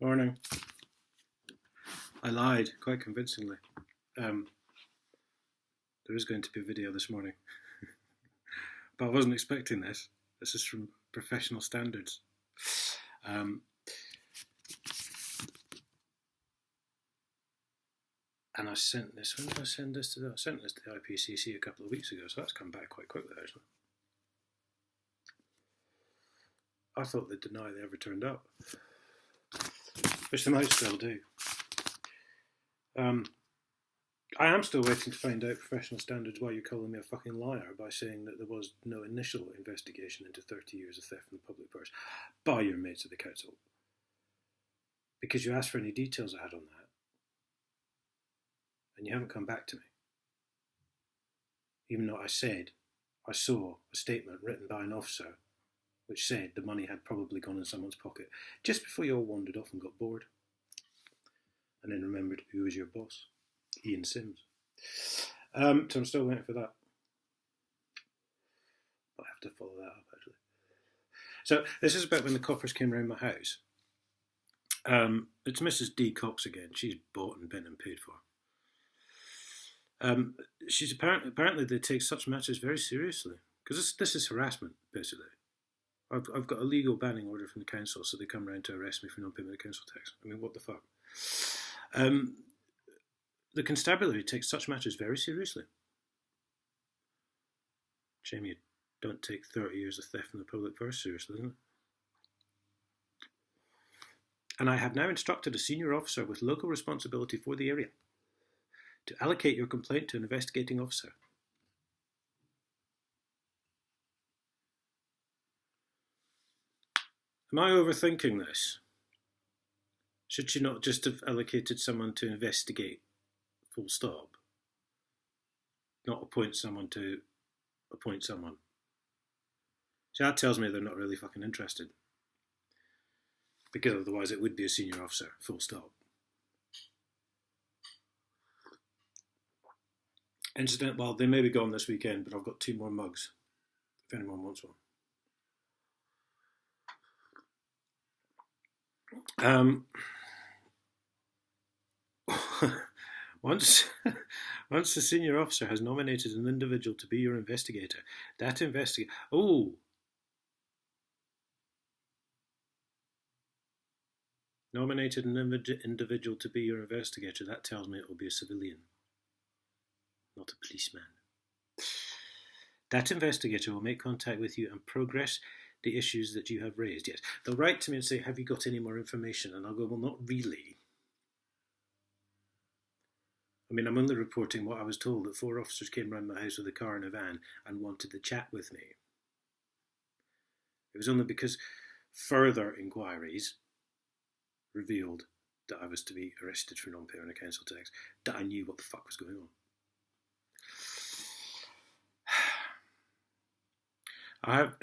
Morning. I lied quite convincingly. There is going to be a video this morning, but I wasn't expecting this. This is from professional standards. And I sent this. When did I send this to? I sent this to the IPCC a couple of weeks ago, so that's come back quite quickly, actually. I thought they'd deny they ever turned up, which they might still do. I am still waiting to find out professional standards why you're calling me a fucking liar by saying that there was no initial investigation into 30 years of theft from the public purse by your mates at the council. Because you asked for any details I had on that, and you haven't come back to me. Even though I said I saw a statement written by an officer which said the money had probably gone in someone's pocket, just before you all wandered off and got bored. And then remembered who was your boss, Ian Sims. So I'm still waiting for that. I'll have to follow that up, actually. So this is about when the coppers came around my house. It's Mrs. D. Cox again. She's bought and been and paid for. She's apparently they take such matters very seriously, because this is harassment, basically. I've got a legal banning order from the council, so they come round to arrest me for non-payment of council tax. I mean, what the fuck? The constabulary takes such matters very seriously. Shame you don't take 30 years of theft from the public purse seriously, isn't it? And I have now instructed a senior officer with local responsibility for the area to allocate your complaint to an investigating officer. Am I overthinking this? Should she not just have allocated someone to investigate, full stop? Not appoint someone to appoint someone. See, that tells me they're not really fucking interested. Because otherwise it would be a senior officer, full stop. Incident, well, they may be gone this weekend, but I've got 2 more mugs, if anyone wants one. Once the senior officer has nominated an individual to be your investigator, that investigator... Oh! Nominated an individual to be your investigator, that tells me it will be a civilian, not a policeman. That investigator will make contact with you and progress the issues that you have raised. Yes, they'll write to me and say, have you got any more information? And I'll go, well, not really. I mean, I'm only reporting what I was told, that 4 officers came round my house with a car and a van and wanted to chat with me. It was only because further inquiries revealed that I was to be arrested for non-payment of council tax that I knew what the fuck was going on. I have...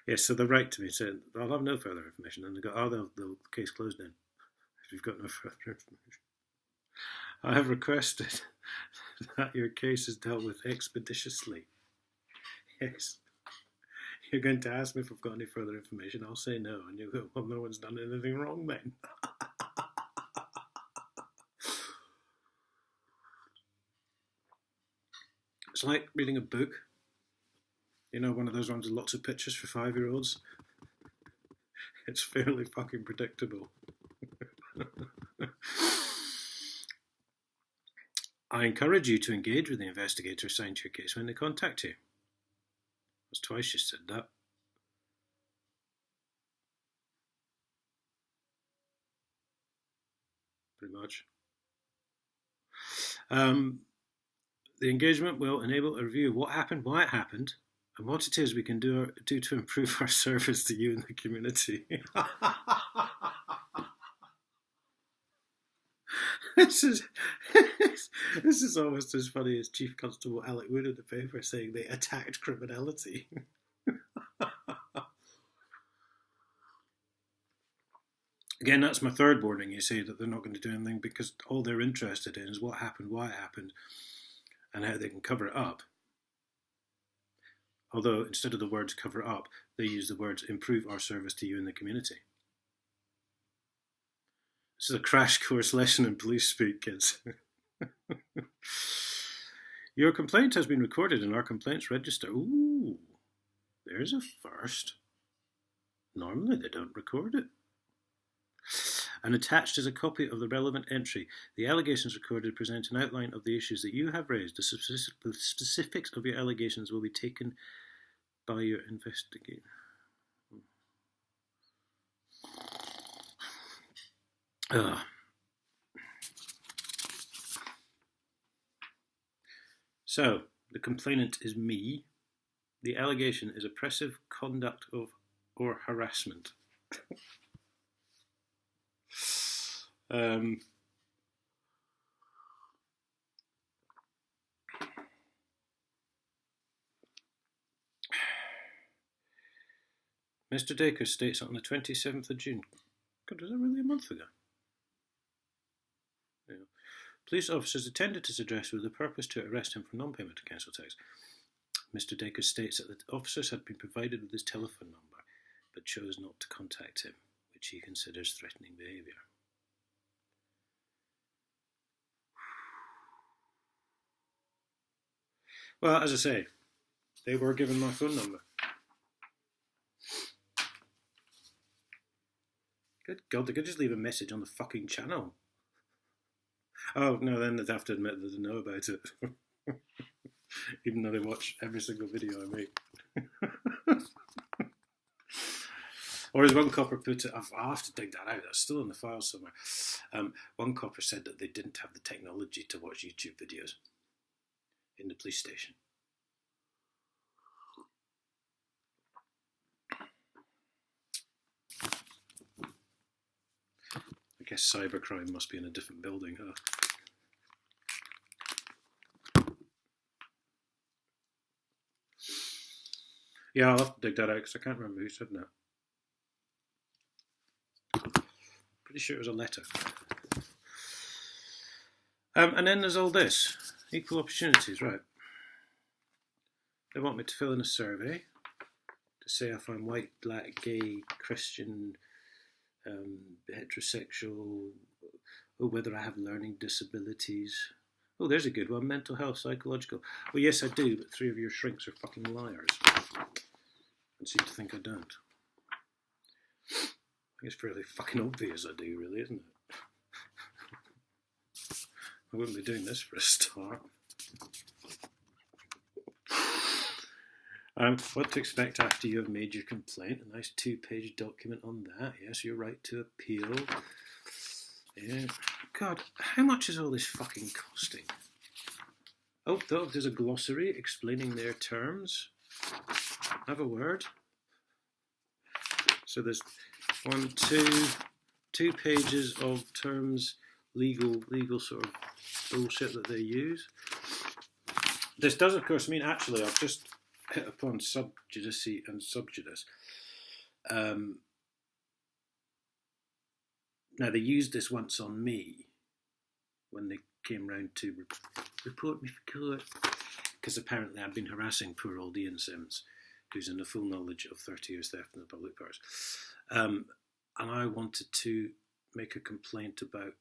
Yes, so they write to me saying, I'll have no further information. And they go, the case closed then, if you've got no further information. I have requested that your case is dealt with expeditiously. Yes. You're going to ask me if I've got any further information. I'll say no. And you go, well, no one's done anything wrong then. It's like reading a book. You know, one of those ones with lots of pictures for 5-year-olds. It's fairly fucking predictable. I encourage you to engage with the investigator assigned to your case when they contact you. That's twice you said that. Pretty much. The engagement will enable a review of what happened, why it happened, and what it is we can do to improve our service to you and the community. This is almost as funny as Chief Constable Alec Wood in the paper saying they attacked criminality. Again, that's my third warning. You say that they're not going to do anything because all they're interested in is what happened, why it happened, and how they can cover it up. Although instead of the words cover up, they use the words improve our service to you and the community. This is a crash course lesson in police speak, kids. Your complaint has been recorded in our complaints register. Ooh, there's a first. Normally they don't record it. And attached is a copy of the relevant entry. The allegations recorded present an outline of the issues that you have raised. The specifics of your allegations will be taken by your investigator. So, the complainant is me. The allegation is oppressive conduct of or harassment. Mr. Dacre states on the 27th of June. God, was that really a month ago? Yeah. Police officers attended his address with the purpose to arrest him for non-payment of council tax. Mr. Dacre states that the officers had been provided with his telephone number, but chose not to contact him, which he considers threatening behaviour. Well, as I say, they were given my phone number. Good God, they could just leave a message on the fucking channel. Oh, no, then they'd have to admit that they know about it. Even though they watch every single video I make. Or as one copper put it, I'll have to dig that out, that's still in the file somewhere. One copper said that they didn't have the technology to watch YouTube videos in the police station. I guess cybercrime must be in a different building, huh? Yeah, I'll have to dig that out because I can't remember who said that. Pretty sure it was a letter. And then there's all this. Equal opportunities, right. They want me to fill in a survey to say if I'm white, black, gay, Christian, heterosexual, or whether I have learning disabilities. Oh, there's a good one. Mental health, psychological. Well, yes, I do, but 3 of your shrinks are fucking liars. And seem to think I don't. I think it's fairly fucking obvious I do, really, isn't it? I wouldn't be doing this for a start. What to expect after you have made your complaint. A nice 2-page document on that. Yes, your right to appeal. Yeah. God, how much is all this fucking costing? Oh, there's a glossary explaining their terms. Have a word. So there's 2 pages of terms, legal sort of bullshit that they use. This does, of course, mean actually I've just hit upon subjudice and subjudice. Now, they used this once on me when they came round to report me for court, because apparently I'd been harassing poor old Ian Sims, who's in the full knowledge of 30 years theft in the public purse. And I wanted to make a complaint about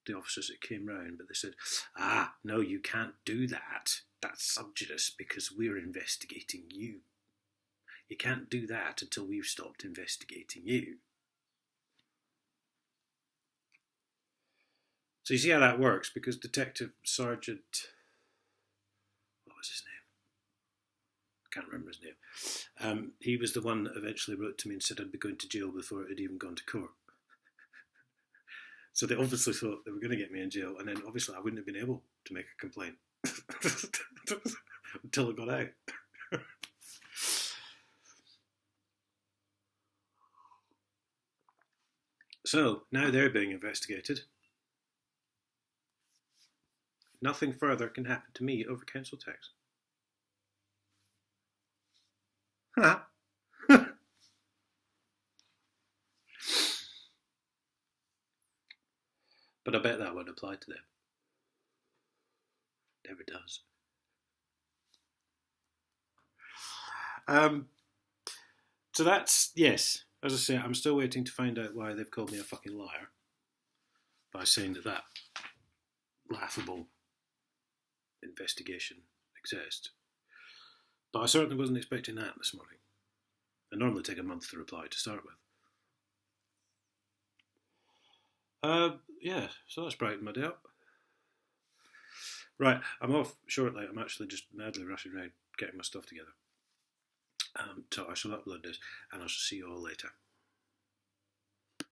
the officers that came round, but they said, no, you can't do that. That's subjudice because we're investigating you. You can't do that until we've stopped investigating you. So you see how that works, because Detective Sergeant, what was his name? I can't remember his name. He was the one that eventually wrote to me and said I'd be going to jail before it had even gone to court. So they obviously thought they were going to get me in jail, and then obviously I wouldn't have been able to make a complaint until it got out. So now they're being investigated. Nothing further can happen to me over council tax. But I bet that won't apply to them. Never does. So that's, yes, as I say, I'm still waiting to find out why they've called me a fucking liar. by saying that laughable investigation exists. But I certainly wasn't expecting that this morning. I normally take a month to reply to start with. Yeah, so that's brightened my day up. Right, I'm off shortly. I'm actually just madly rushing around getting my stuff together. So I shall upload this, and I shall see you all later.